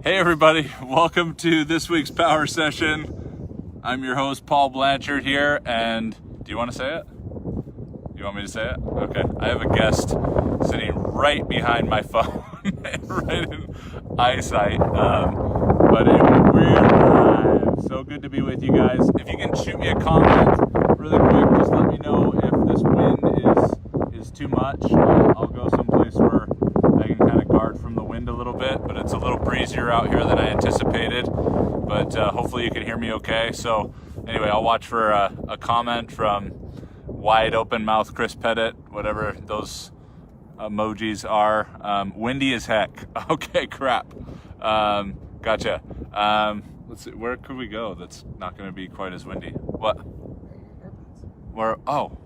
Hey everybody, welcome to this week's power session. I'm your host Paul Blanchard here, and do you want to say it? You want me to say it? Okay. I have a guest sitting right behind my phone, right in eyesight. But anyway, we're live. So good to be with you guys. If you can shoot me a comment really quick, just let me know if this wind is too much. I'll go someplace where I can kind of guard from the wind a little bit, but it's a little breezier out here than I anticipated. But hopefully you can hear me okay. So anyway, I'll watch for a comment from wide open mouth Chris Pettit, whatever those emojis are. Windy as heck. Okay, crap. Gotcha. Let's see, where could we go that's not going to be quite as windy? What? Where? Oh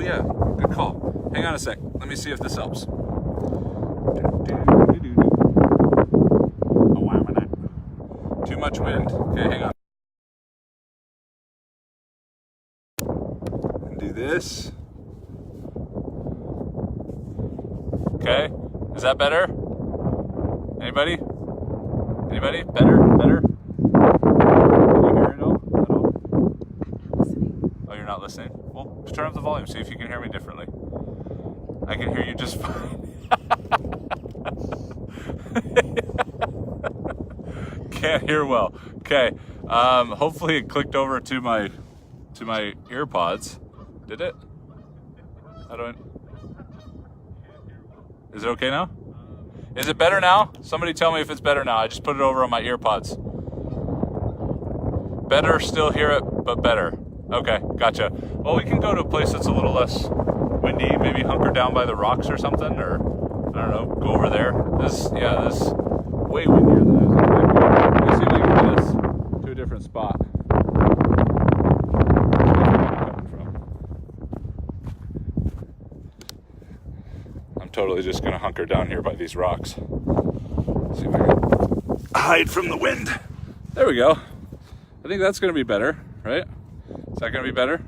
yeah, good call. Hang on a sec. Let me see if this helps. Too much wind. Okay, hang on. And do this. Okay, is that better? Anybody? Anybody? Better? Better? Can you hear it all? At all? Oh, you're not listening? Well, turn up the volume, see if you can hear me differently. I can hear you just fine. Can't hear well. Okay. Hopefully it clicked over to my earpods. Did it? Is it okay now? Is it better now? Somebody tell me if it's better now. I just put it over on my earpods. Better, still hear it, but better. Okay, gotcha. Well, we can go to a place that's a little less windy, maybe hunker down by the rocks or something, or I don't know, go over there. This way windier than I was expecting. Let me see if I can get us to a different spot. I'm totally just gonna hunker down here by these rocks. See if I can hide from the wind. There we go. I think that's gonna be better, right? Is that gonna be better?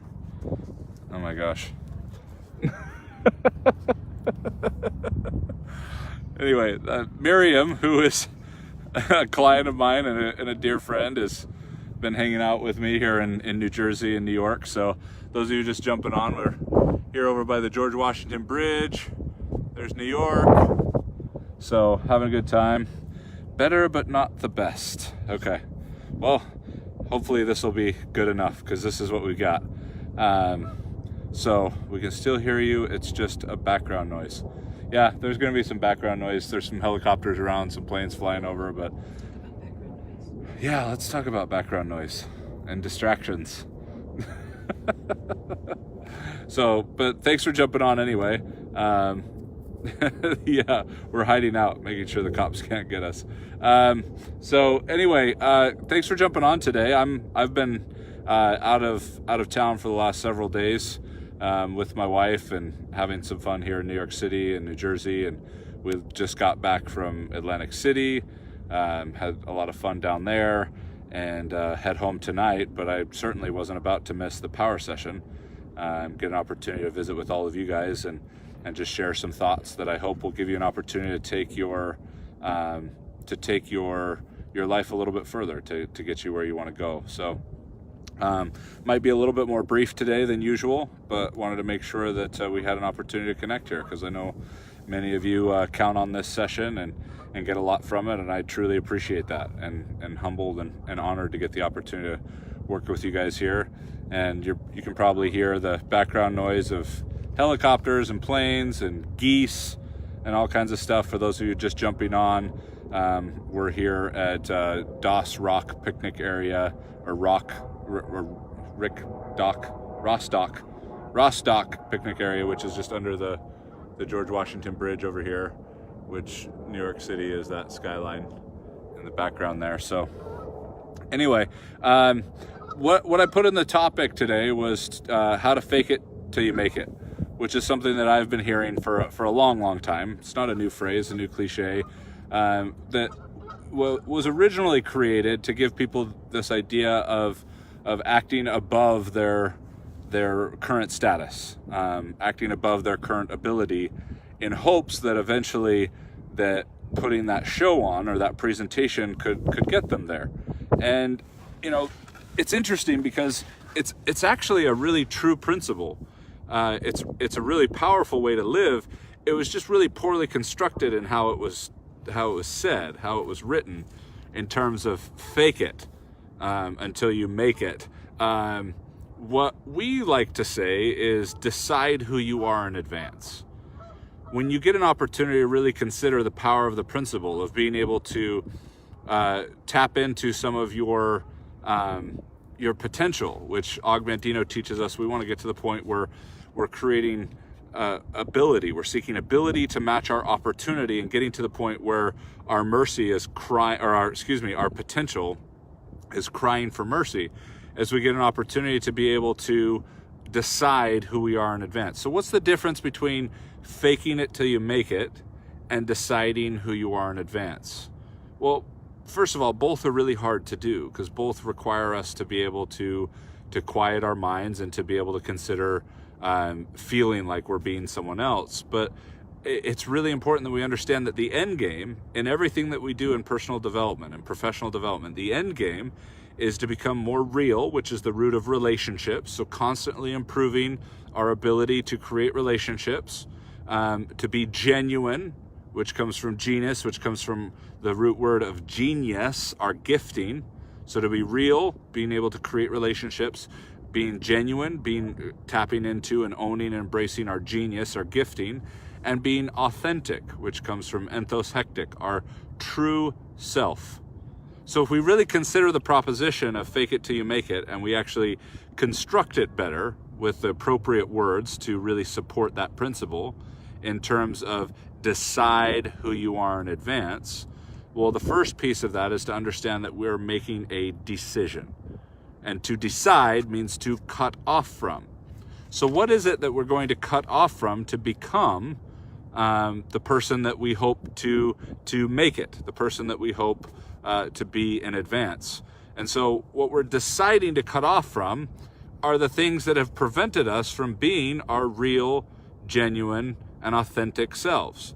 Oh my gosh. Anyway, Miriam, who is a client of mine and a dear friend, has been hanging out with me here in New Jersey and New York. So those of you just jumping on, we're here over by the George Washington Bridge. There's New York. So having a good time. Better, but not the best. Okay. Well, hopefully this will be good enough because this is what we got. So we can still hear you. It's just a background noise. Yeah, there's going to be some background noise. There's some helicopters around, some planes flying over, but yeah, let's talk about background noise and distractions. So, but thanks for jumping on anyway. Yeah, we're hiding out, making sure the cops can't get us. So anyway, thanks for jumping on today. I've been out of town for the last several days. With my wife and having some fun here in New York City and New Jersey, and we've just got back from Atlantic City, had a lot of fun down there, and head home tonight, but I certainly wasn't about to miss the power session. Get an opportunity to visit with all of you guys and just share some thoughts that I hope will give you an opportunity to take your life a little bit further, to get you where you want to go. So might be a little bit more brief today than usual, but wanted to make sure that we had an opportunity to connect here, because I know many of you count on this session and get a lot from it, and I truly appreciate that, and humbled and honored to get the opportunity to work with you guys here. And you can probably hear the background noise of helicopters and planes and geese and all kinds of stuff. For those of you just jumping on, we're here at Doss Rock Picnic Area, or Rostock Picnic Area, which is just under the George Washington Bridge over here, which New York City is that skyline in the background there. So anyway, what I put in the topic today was how to fake it till you make it, which is something that I've been hearing for a long time. It's not a new phrase, a new cliche, that was originally created to give people this idea of acting above their current status, acting above their current ability, in hopes that eventually that putting that show on or that presentation could get them there. And, it's interesting because it's actually a really true principle. It's a really powerful way to live. It was just really poorly constructed in how it was said, how it was written, in terms of fake it until you make it. What we like to say is decide who you are in advance. When you get an opportunity to really consider the power of the principle of being able to tap into some of your potential, which Mandino teaches us, we want to get to the point where we're creating ability. We're seeking ability to match our opportunity and getting to the point where our mercy is crying, or our potential is crying for mercy, as we get an opportunity to be able to decide who we are in advance. So what's the difference between faking it till you make it and deciding who you are in advance? Well, first of all, both are really hard to do because both require us to be able to quiet our minds and to be able to consider feeling like we're being someone else. But it's really important that we understand that the end game in everything that we do in personal development and professional development, the end game is to become more real, which is the root of relationships. So constantly improving our ability to create relationships, to be genuine, which comes from genius, which comes from the root word of genius, our gifting. So to be real, being able to create relationships, being genuine, tapping into and owning and embracing our genius, our gifting, and being authentic, which comes from enthos hectic, our true self. So if we really consider the proposition of fake it till you make it, and we actually construct it better with the appropriate words to really support that principle in terms of decide who you are in advance, well, the first piece of that is to understand that we're making a decision. And to decide means to cut off from. So what is it that we're going to cut off from to become the person that we hope to make it, the person that we hope to be in advance? And so what we're deciding to cut off from are the things that have prevented us from being our real, genuine, and authentic selves.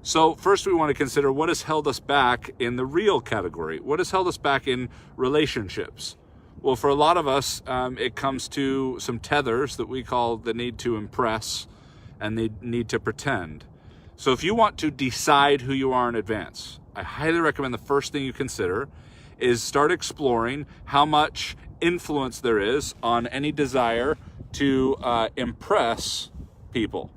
So first we want to consider what has held us back in the real category. What has held us back in relationships? Well, for a lot of us, it comes to some tethers that we call the need to impress and the need to pretend. So if you want to decide who you are in advance, I highly recommend the first thing you consider is start exploring how much influence there is on any desire to impress people.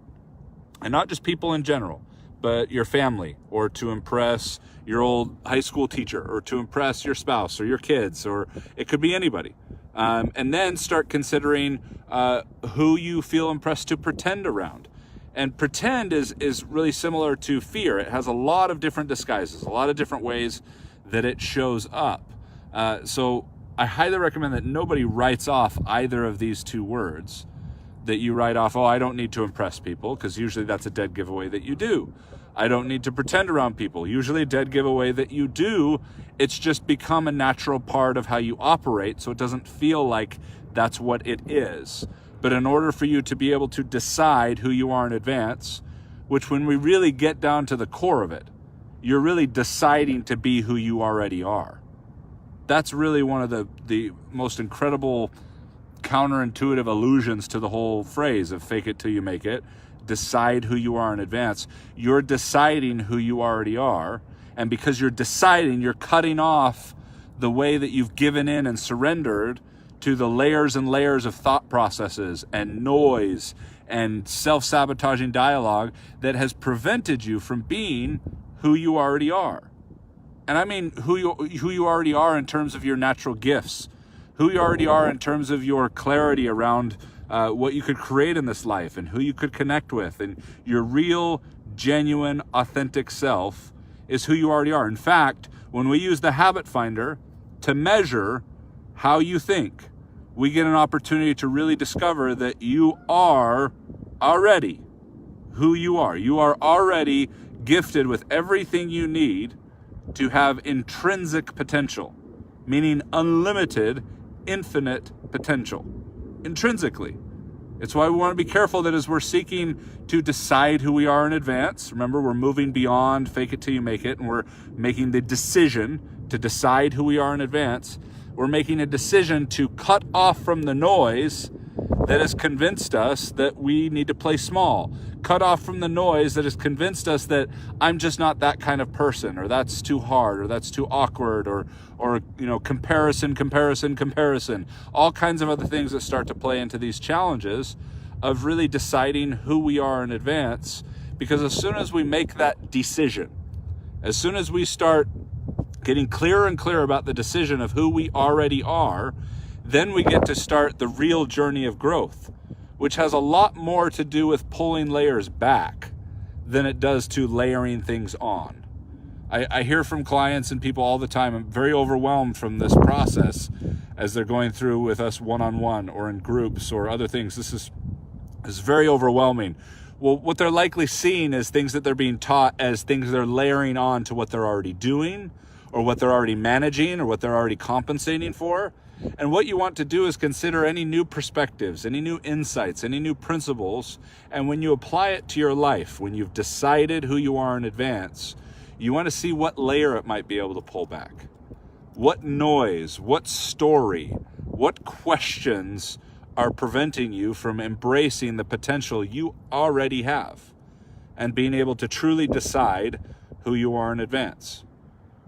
And not just people in general, but your family, or to impress your old high school teacher, or to impress your spouse or your kids, or it could be anybody. And then start considering who you feel impressed to pretend around. And pretend is really similar to fear. It has a lot of different disguises, a lot of different ways that it shows up. So I highly recommend that nobody writes off either of these two words. That you write off, I don't need to impress people, because usually that's a dead giveaway that you do. I don't need to pretend around people. Usually a dead giveaway that you do. It's just become a natural part of how you operate, so it doesn't feel like that's what it is. But in order for you to be able to decide who you are in advance, which when we really get down to the core of it, you're really deciding to be who you already are. That's really one of the most incredible counterintuitive allusions to the whole phrase of fake it till you make it. Decide who you are in advance. You're deciding who you already are. And because you're deciding, you're cutting off the way that you've given in and surrendered to the layers and layers of thought processes and noise and self-sabotaging dialogue that has prevented you from being who you already are. And I mean who you already are in terms of your natural gifts, who you already are in terms of your clarity around what you could create in this life and who you could connect with. And your real, genuine, authentic self is who you already are. In fact, when we use the habit finder to measure how you think, we get an opportunity to really discover that you are already who you are. You are already gifted with everything you need to have intrinsic potential, meaning unlimited, infinite potential, intrinsically. It's why we want to be careful that as we're seeking to decide who we are in advance, remember, we're moving beyond fake it till you make it, and we're making the decision to decide who we are in advance. We're making a decision to cut off from the noise that has convinced us that we need to play small. Cut off from the noise that has convinced us that I'm just not that kind of person, or that's too hard, or that's too awkward, or comparison. All kinds of other things that start to play into these challenges of really deciding who we are in advance. Because as soon as we make that decision, as soon as we start getting clearer and clearer about the decision of who we already are, then we get to start the real journey of growth, which has a lot more to do with pulling layers back than it does to layering things on. I hear from clients and people all the time, I'm very overwhelmed from this process as they're going through with us one-on-one or in groups or other things. This is very overwhelming. Well, what they're likely seeing is things that they're being taught as things they're layering on to what they're already doing, or what they're already managing, or what they're already compensating for. And what you want to do is consider any new perspectives, any new insights, any new principles. And when you apply it to your life, when you've decided who you are in advance, you want to see what layer it might be able to pull back. What noise, what story, what questions are preventing you from embracing the potential you already have and being able to truly decide who you are in advance.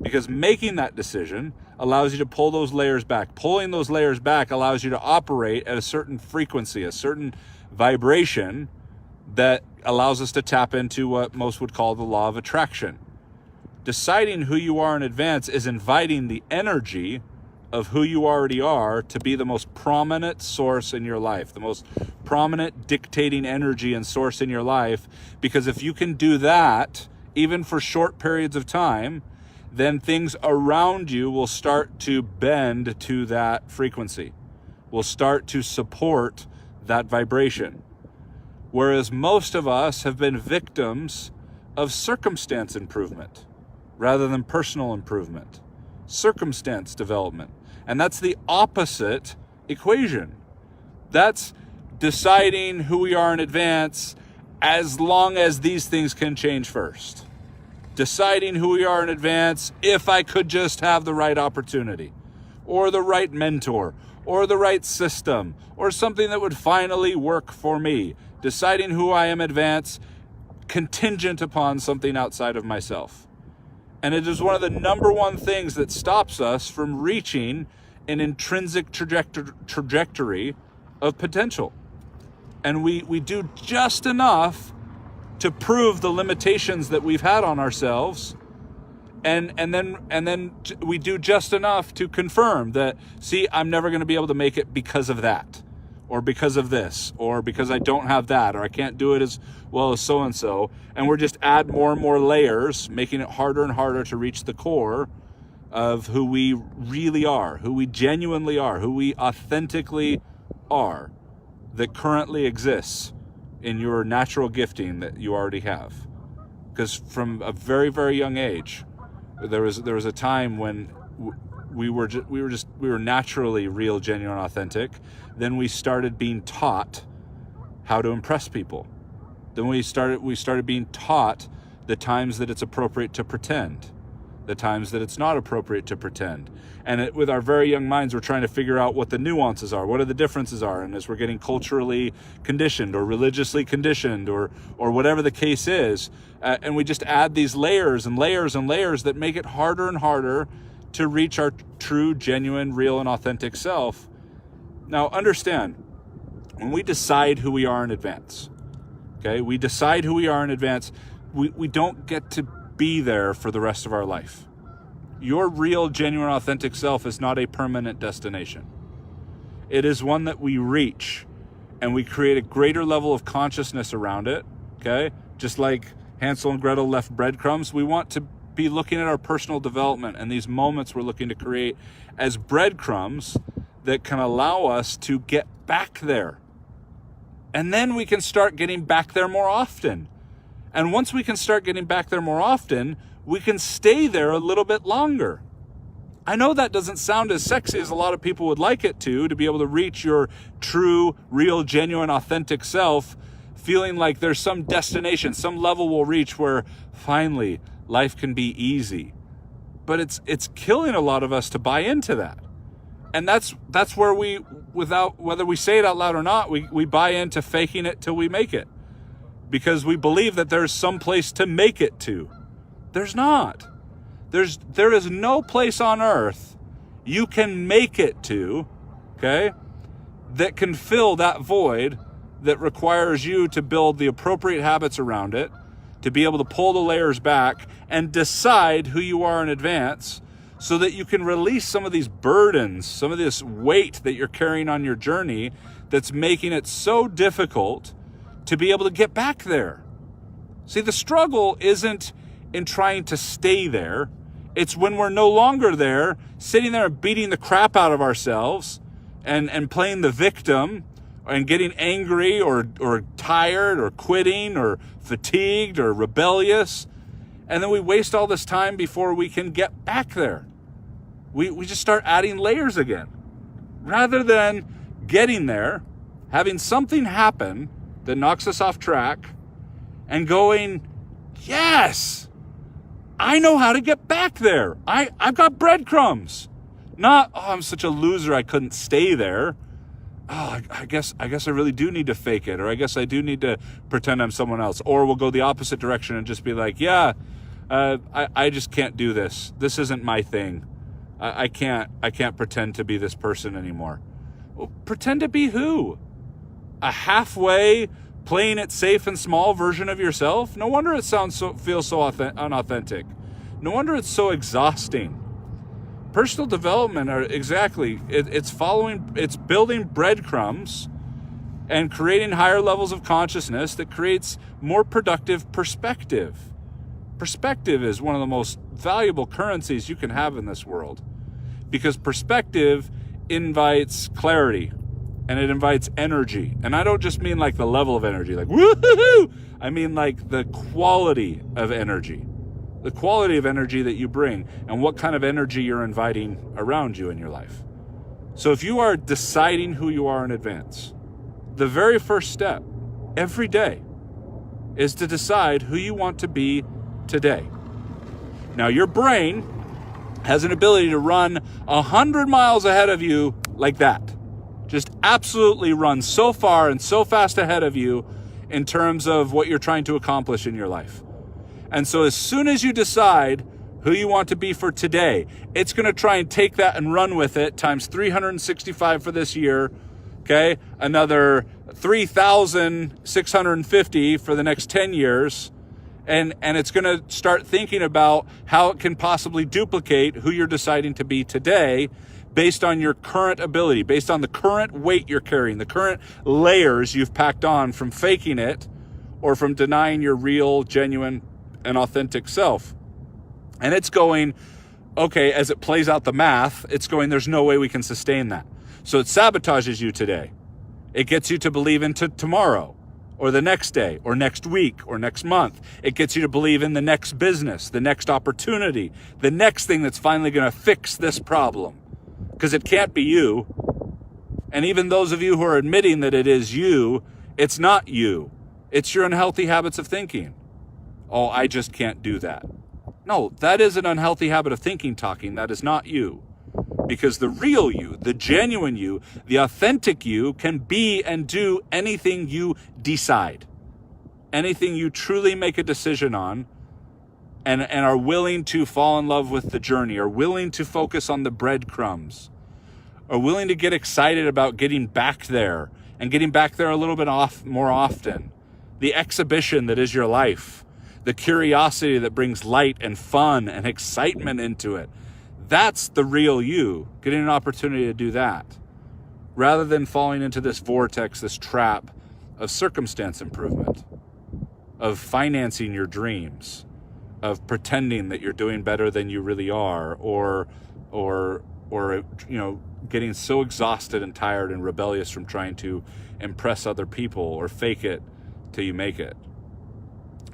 Because making that decision allows you to pull those layers back. Pulling those layers back allows you to operate at a certain frequency, a certain vibration that allows us to tap into what most would call the law of attraction. Deciding who you are in advance is inviting the energy of who you already are to be the most prominent source in your life, the most prominent dictating energy and source in your life. Because if you can do that, even for short periods of time, then things around you will start to bend to that frequency, will start to support that vibration. Whereas most of us have been victims of circumstance improvement rather than personal improvement, circumstance development. And that's the opposite equation. That's deciding who we are in advance as long as these things can change first. Deciding who we are in advance if I could just have the right opportunity, or the right mentor, or the right system, or something that would finally work for me. Deciding who I am in advance contingent upon something outside of myself. And it is one of the number one things that stops us from reaching an intrinsic trajectory of potential. And we do just enough to prove the limitations that we've had on ourselves, and then we do just enough to confirm that, see, I'm never going to be able to make it because of that, or because of this, or because I don't have that, or I can't do it as well as so-and-so. And we're just add more and more layers, making it harder and harder to reach the core of who we really are, who we genuinely are, who we authentically are, that currently exists in your natural gifting that you already have. Because from a very, very young age, there was a time when we were naturally real, genuine, authentic. Then we started being taught how to impress people. Then we started being taught the times that it's appropriate to pretend, the times that it's not appropriate to pretend. And with our very young minds, we're trying to figure out what the nuances are, what are the differences are. And as we're getting culturally conditioned or religiously conditioned or whatever the case is, and we just add these layers and layers and layers that make it harder and harder to reach our true, genuine, real, and authentic self. Now, understand, when we decide who we are in advance, okay, we decide who we are in advance, we don't get to be there for the rest of our life. Your real, genuine, authentic self is not a permanent destination. It is one that we reach, and we create a greater level of consciousness around it, okay? Just like Hansel and Gretel left breadcrumbs, we want to be looking at our personal development and these moments we're looking to create as breadcrumbs that can allow us to get back there. And then we can start getting back there more often. And once we can start getting back there more often, we can stay there a little bit longer. I know that doesn't sound as sexy as a lot of people would like it to be able to reach your true, real, genuine, authentic self, feeling like there's some destination, some level we'll reach where finally life can be easy. But it's killing a lot of us to buy into that. And that's where whether we say it out loud or not, we buy into faking it till we make it. Because we believe that there's some place to make it to. There's not. There is no place on earth you can make it to, okay, that can fill that void that requires you to build the appropriate habits around it, to be able to pull the layers back and decide who you are in advance so that you can release some of these burdens, some of this weight that you're carrying on your journey that's making it so difficult to be able to get back there. See, the struggle isn't in trying to stay there. It's when we're no longer there, sitting there and beating the crap out of ourselves and playing the victim and getting angry or tired or quitting or fatigued or rebellious. And then we waste all this time before we can get back there. We just start adding layers again. Rather than getting there, having something happen that knocks us off track and going, yes, I know how to get back there. I've got breadcrumbs. Not, oh, I'm such a loser I couldn't stay there. Oh, I guess I really do need to fake it, or I guess I do need to pretend I'm someone else. Or we'll go the opposite direction and just be like, yeah, I just can't do this. This isn't my thing. I can't pretend to be this person anymore. Well, pretend to be who? A halfway playing it safe and small version of yourself? No wonder it feels so unauthentic. No wonder it's so exhausting. Personal development it's building breadcrumbs and creating higher levels of consciousness that creates more productive perspective. Perspective is one of the most valuable currencies you can have in this world, because perspective invites clarity. And it invites energy. And I don't just mean like the level of energy, like woohoo! I mean like the quality of energy. The quality of energy that you bring and what kind of energy you're inviting around you in your life. So if you are deciding who you are in advance, the very first step every day is to decide who you want to be today. Now your brain has an ability to run 100 miles ahead of you like that. Just absolutely run so far and so fast ahead of you in terms of what you're trying to accomplish in your life. And so as soon as you decide who you want to be for today, it's going to try and take that and run with it times 365 for this year, okay? Another 3,650 for the next 10 years. And it's going to start thinking about how it can possibly duplicate who you're deciding to be today based on your current ability, based on the current weight you're carrying, the current layers you've packed on from faking it or from denying your real, genuine, and authentic self. And it's going, okay, as it plays out the math, it's going, there's no way we can sustain that. So it sabotages you today. It gets you to believe into tomorrow or the next day or next week or next month. It gets you to believe in the next business, the next opportunity, the next thing that's finally going to fix this problem. Because it can't be you. And even those of you who are admitting that it is you, it's not you. It's your unhealthy habits of thinking. Oh, I just can't do that. No, that is an unhealthy habit of thinking talking. That is not you. Because the real you, the genuine you, the authentic you can be and do anything you decide. Anything you truly make a decision on and are willing to fall in love with the journey, are willing to focus on the breadcrumbs, are willing to get excited about getting back there and getting back there a little bit more often. The exhibition that is your life, the curiosity that brings light and fun and excitement into it. That's the real you, getting an opportunity to do that, rather than falling into this vortex, this trap of circumstance improvement, of financing your dreams, of pretending that you're doing better than you really are, or getting so exhausted and tired and rebellious from trying to impress other people or fake it till you make it.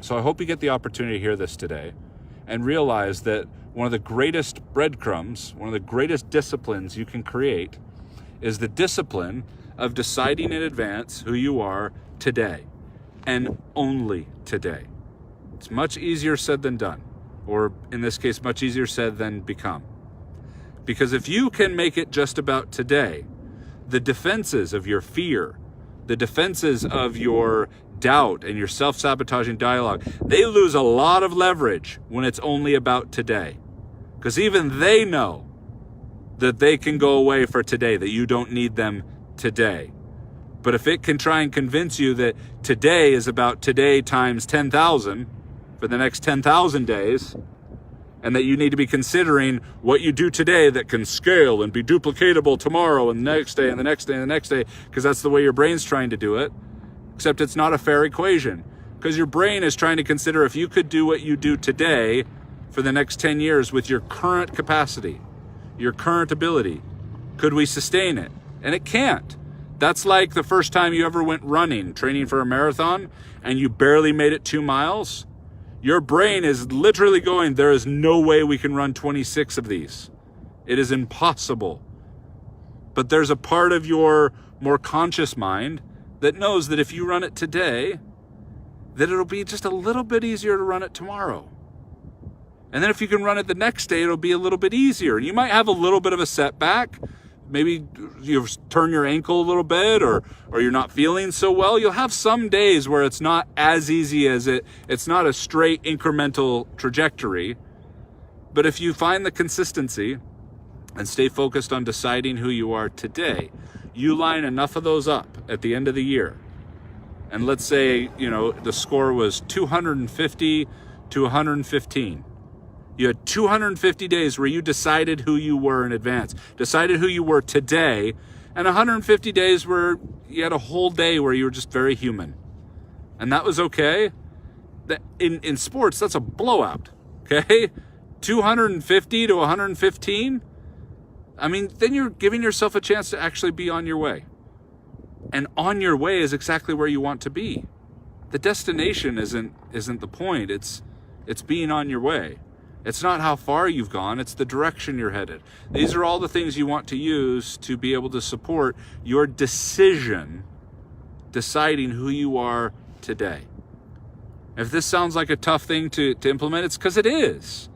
So I hope you get the opportunity to hear this today and realize that one of the greatest breadcrumbs, one of the greatest disciplines you can create is the discipline of deciding in advance who you are today and only today. It's much easier said than done, or in this case, much easier said than become. Because if you can make it just about today, the defenses of your fear, the defenses of your doubt and your self-sabotaging dialogue, they lose a lot of leverage when it's only about today. Because even they know that they can go away for today, that you don't need them today. But if it can try and convince you that today is about today times 10,000 for the next 10,000 days, and that you need to be considering what you do today that can scale and be duplicatable tomorrow and the next day and the next day and the next day, because that's the way your brain's trying to do it, except it's not a fair equation. Because your brain is trying to consider if you could do what you do today for the next 10 years with your current capacity, your current ability, could we sustain it? And it can't. That's like the first time you ever went running, training for a marathon, and you barely made it 2 miles. Your brain is literally going, there is no way we can run 26 of these. It is impossible. But there's a part of your more conscious mind that knows that if you run it today, that it'll be just a little bit easier to run it tomorrow. And then if you can run it the next day, it'll be a little bit easier. You might have a little bit of a setback. Maybe you turn your ankle a little bit, or you're not feeling so well. You'll have some days where it's not as easy as it's not a straight incremental trajectory. But if you find the consistency and stay focused on deciding who you are today, you line enough of those up at the end of the year. And let's say, the score was 250 to 115. You had 250 days where you decided who you were in advance, decided who you were today, and 150 days where you had a whole day where you were just very human. And that was okay. In sports, that's a blowout, okay? 250 to 115, then you're giving yourself a chance to actually be on your way. And on your way is exactly where you want to be. The destination isn't the point. It's being on your way. It's not how far you've gone, it's the direction you're headed. These are all the things you want to use to be able to support your decision, deciding who you are today. If this sounds like a tough thing to implement, it's because it is.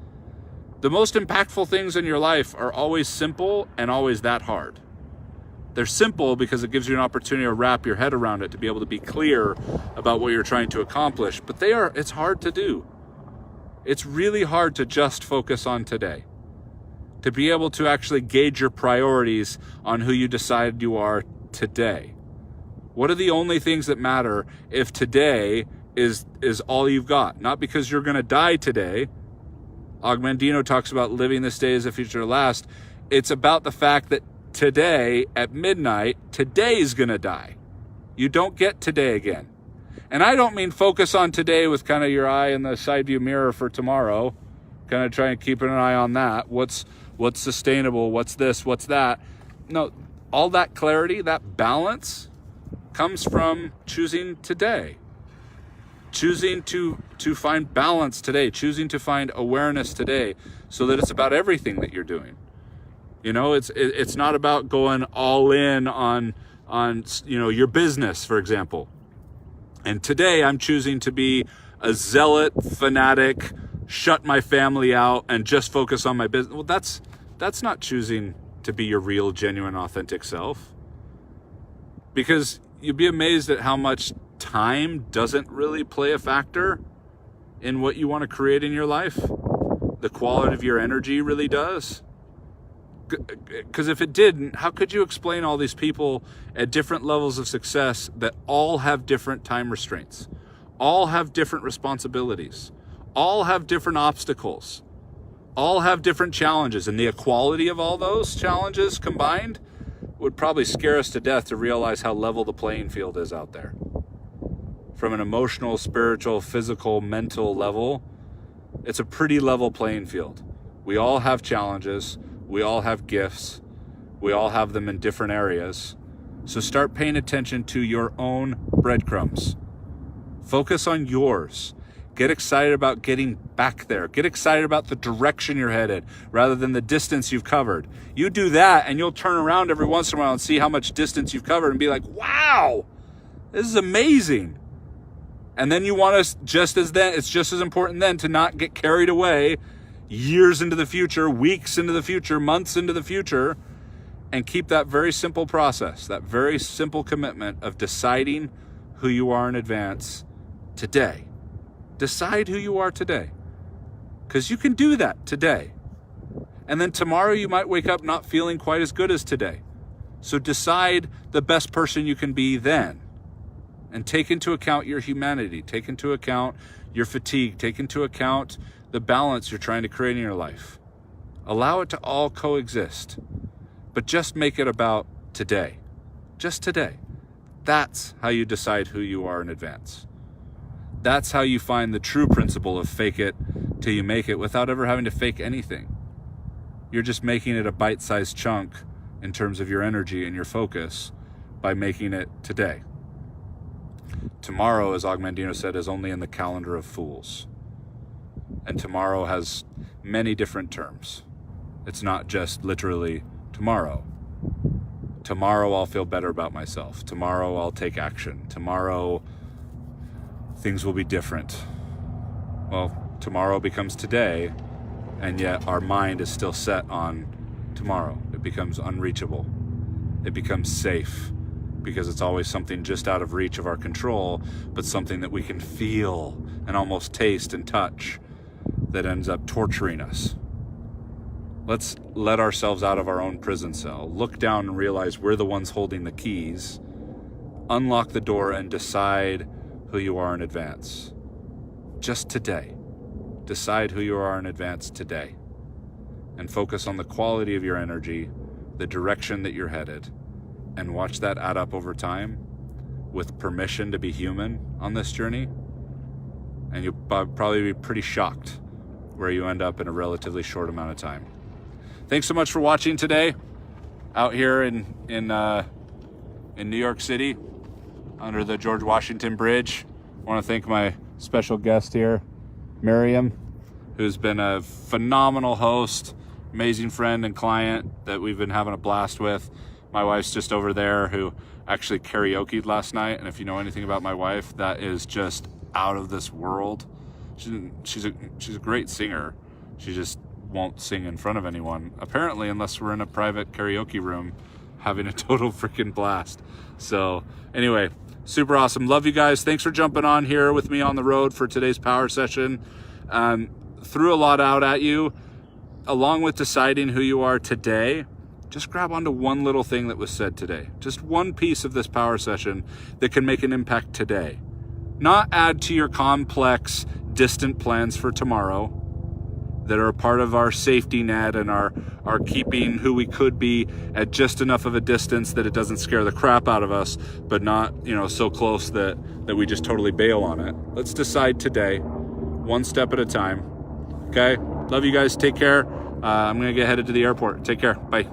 The most impactful things in your life are always simple and always that hard. They're simple because it gives you an opportunity to wrap your head around it, to be able to be clear about what you're trying to accomplish. But it's hard to do. It's really hard to just focus on today, to be able to actually gauge your priorities on who you decide you are today. What are the only things that matter if today is all you've got? Not because you're going to die today. Mandino talks about living this day as if it's your last. It's about the fact that today at midnight, today's going to die. You don't get today again. And I don't mean focus on today with kind of your eye in the side view mirror for tomorrow, kind of try and keep an eye on that. What's sustainable? What's this? What's that? No, all that clarity, that balance comes from choosing today, choosing to find balance today, choosing to find awareness today, so that it's about everything that you're doing. It's not about going all in on your business, for example. And today I'm choosing to be a zealot, fanatic, shut my family out and just focus on my business. Well, that's not choosing to be your real, genuine, authentic self. Because you'd be amazed at how much time doesn't really play a factor in what you want to create in your life. The quality of your energy really does. Because if it didn't, how could you explain all these people at different levels of success that all have different time restraints, all have different responsibilities, all have different obstacles, all have different challenges, and the equality of all those challenges combined would probably scare us to death to realize how level the playing field is out there. From an emotional, spiritual, physical, mental level, it's a pretty level playing field. We all have challenges. We all have gifts. We all have them in different areas. So start paying attention to your own breadcrumbs. Focus on yours. Get excited about getting back there. Get excited about the direction you're headed rather than the distance you've covered. You do that and you'll turn around every once in a while and see how much distance you've covered and be like, wow, this is amazing. And then you want to it's just as important then to not get carried away years into the future, weeks into the future, months into the future, and keep that very simple process, that very simple commitment of deciding who you are in advance today. Decide who you are today, because you can do that today. And then tomorrow you might wake up not feeling quite as good as today. So decide the best person you can be then, and take into account your humanity, take into account your fatigue, take into account the balance you're trying to create in your life. Allow it to all coexist, but just make it about today, just today. That's how you decide who you are in advance. That's how you find the true principle of fake it till you make it without ever having to fake anything. You're just making it a bite-sized chunk in terms of your energy and your focus by making it today. Tomorrow, as Mandino said, is only in the calendar of fools. And tomorrow has many different terms. It's not just literally tomorrow. Tomorrow I'll feel better about myself. Tomorrow I'll take action. Tomorrow things will be different. Well, tomorrow becomes today, and yet our mind is still set on tomorrow. It becomes unreachable. It becomes safe because it's always something just out of reach of our control, but something that we can feel and almost taste and touch that ends up torturing us. Let's let ourselves out of our own prison cell, look down and realize we're the ones holding the keys, unlock the door and decide who you are in advance. Just today. Decide who you are in advance today. And focus on the quality of your energy, the direction that you're headed, and watch that add up over time with permission to be human on this journey. And you'll probably be pretty shocked where you end up in a relatively short amount of time. Thanks so much for watching today out here in New York City under the George Washington Bridge. I want to thank my special guest here, Miriam, who's been a phenomenal host, amazing friend and client that we've been having a blast with. My wife's just over there, who actually karaoke'd last night, and if you know anything about my wife, that is just out of this world. She's a great singer. She just won't sing in front of anyone, apparently, unless we're in a private karaoke room having a total freaking blast. So anyway, super awesome. Love you guys. Thanks for jumping on here with me on the road for today's power session. Threw a lot out at you. Along with deciding who you are today, just grab onto one little thing that was said today. Just one piece of this power session that can make an impact today. Not add to your complex, distant plans for tomorrow that are a part of our safety net and our keeping who we could be at just enough of a distance that it doesn't scare the crap out of us, but not, so close that we just totally bail on it. Let's decide today, one step at a time. Okay? Love you guys. Take care. I'm going to get headed to the airport. Take care. Bye.